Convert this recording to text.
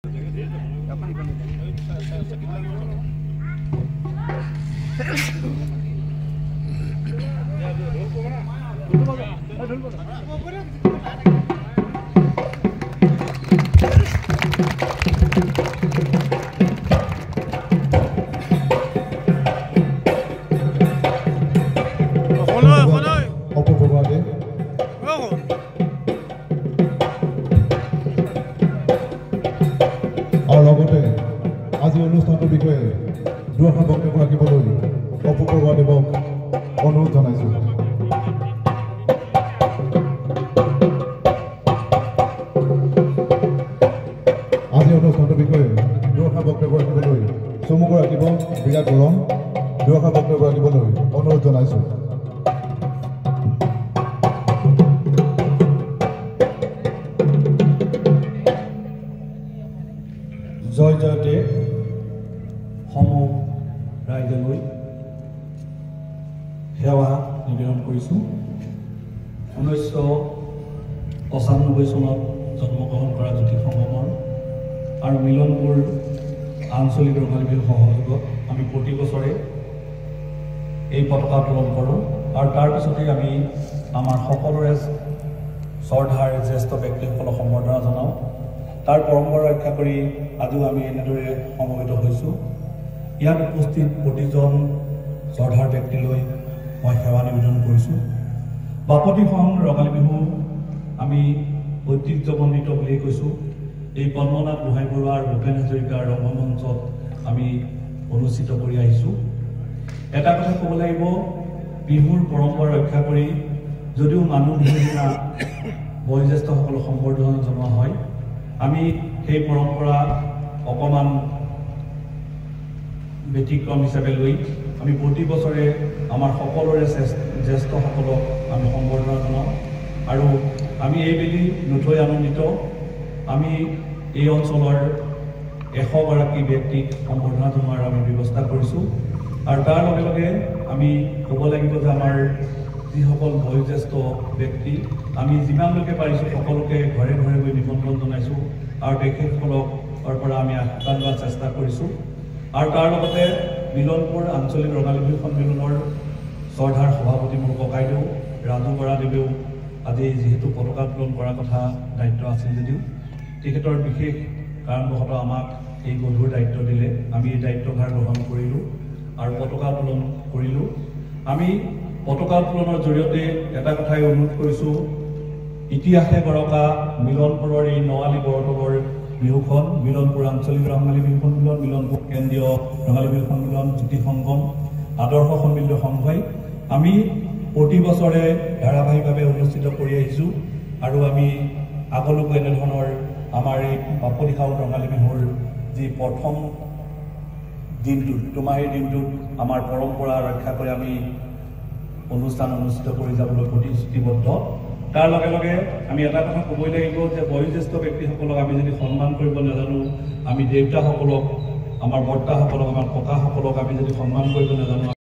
আজি অনুষ্ঠানটোৰ বিষয়ে দুআষাৰ বক্তব্য ৰাখিবলৈ অপু বৰুৱাদেৱক অনুৰোধ জনাইছোঁ। আজি অনুষ্ঠানটোৰ বিষয়ে দুআষাৰ বক্তব্য ৰাখিবলৈ চমুকৈ ৰাখিব বিৰাট গৰম দুআষাৰ বক্তব্য ৰাখিবলৈ অনুৰোধ জনাইছোঁ। জয় জয়তে সমূহ ৰাইজলৈ সেৱা নিবেদন কৰিছোঁ। 1995 চনত জন্মগ্ৰহণ কৰা জ্যোতি সংগমৰ আৰু মিলনপুৰ আঞ্চলিক ৰঙালী বিহু সহযোগত আমি প্ৰতি বছৰে এই পতাকা উত্তোলন কৰোঁ আৰু তাৰ পিছতেই আমি আমাৰ সকলোৰে শ্ৰদ্ধাৰ জ্যেষ্ঠ ব্যক্তিসকলক সম্বৰ্ধনা জনাওঁ। তাৰ পৰম্পৰা ৰক্ষা কৰি আজিও আমি এনেদৰে সমবেত হৈছোঁ। ইয়াত উপস্থিত প্ৰতিজন শ্ৰদ্ধাৰ ব্যক্তিলৈ মই সেৱা নিবেদন কৰিছোঁ। বাপতিসাহোন ৰঙালী বিহু আমি ঐতিহ্যমণ্ডিত বুলিয়েই কৈছোঁ। এই পদ্মনাথ গোহাঁই বৰুৱা আৰু ভূপেন হাজৰিকাৰ ৰংগমঞ্চত আমি অনুষ্ঠিত কৰি আহিছোঁ। এটা কথা ক'ব লাগিব, বিহুৰ পৰম্পৰা ৰক্ষা কৰি যদিও মানুহ বিহুৰ দিনা বয়োজ্যেষ্ঠসকলক সম্বৰ্ধনা জনোৱা হয়, আমি সেই পৰম্পৰা অকণমান ব্যতিক্ৰম হিচাপে লৈ আমি প্ৰতি বছৰে আমাৰ সকলোৰে জ্যেষ্ঠসকলক আমি সম্বৰ্ধনা জনাওঁ আৰু আমি এইবেলি নথৈ আনন্দিত। আমি এই অঞ্চলৰ 100 গৰাকী ব্যক্তিক সম্বৰ্ধনা জনোৱাৰ আমি ব্যৱস্থা কৰিছোঁ আৰু তাৰ লগে লগে আমি ক'ব লাগিব যে আমাৰ যিসকল বয়োজ্যেষ্ঠ ব্যক্তি আমি যিমানলৈকে পাৰিছোঁ সকলোকে ঘৰে ঘৰে গৈ নিমন্ত্ৰণ জনাইছোঁ আৰু তেখেতসকলৰ পৰা আমি আশীৰ্বাদ লোৱাৰ চেষ্টা কৰিছোঁ। আৰু তাৰ লগতে মিলনপুৰ আঞ্চলিক ৰঙালী বিহু সন্মিলনৰ শ্ৰদ্ধাৰ সভাপতি মোৰ ককাইদেউ ৰাজু বৰাদেৱেও আজি যিহেতু পতাকা উত্তোলন কৰাৰ কথা দায়িত্ব আছিল যদিও তেখেতৰ বিশেষ কাৰণবশতঃ আমাক এই গধুৰ দায়িত্ব দিলে। আমি এই দায়িত্বভাৰ গ্ৰহণ কৰিলোঁ আৰু পতাকা উত্তোলন কৰিলোঁ। আমি পতাকা উত্তোলনৰ জৰিয়তে এটা কথাই অনুৰোধ কৰিছোঁ, ইতিহাসে গৰকা মিলনপুৰৰ এই নৱালী বৰতলৰ বিহুখন, মিলনপুৰ আঞ্চলিক ৰঙালী বিহু সন্মিলন, মিলনপুৰ কেন্দ্ৰীয় ৰঙালী বিহু সন্মিলন, জ্যোতি সংগম, আদৰ্শ সন্মিলিত সংঘই আমি প্ৰতি বছৰে ধাৰাবাহিকভাৱে অনুষ্ঠিত কৰি আহিছোঁ আৰু আমি আগলৈকো এনেধৰণৰ আমাৰ এই বাপতিসাহোন ৰঙালী বিহুৰ যি প্ৰথম দিনটোত দুমাহীৰ দিনটোত আমাৰ পৰম্পৰা ৰক্ষা কৰি আমি অনুষ্ঠান অনুষ্ঠিত কৰি যাবলৈ প্ৰতিশ্ৰুতিবদ্ধ। তাৰ লগে লগে আমি এটা কথা ক'বই লাগিব যে বয়োজ্যেষ্ঠ ব্যক্তিসকলক আমি যদি সন্মান কৰিব নাজানো, আমি দেউতাসকলক, আমাৰ বৰ্তাসকলক, আমাৰ ককাসকলক আমি যদি সন্মান কৰিব নাজানো,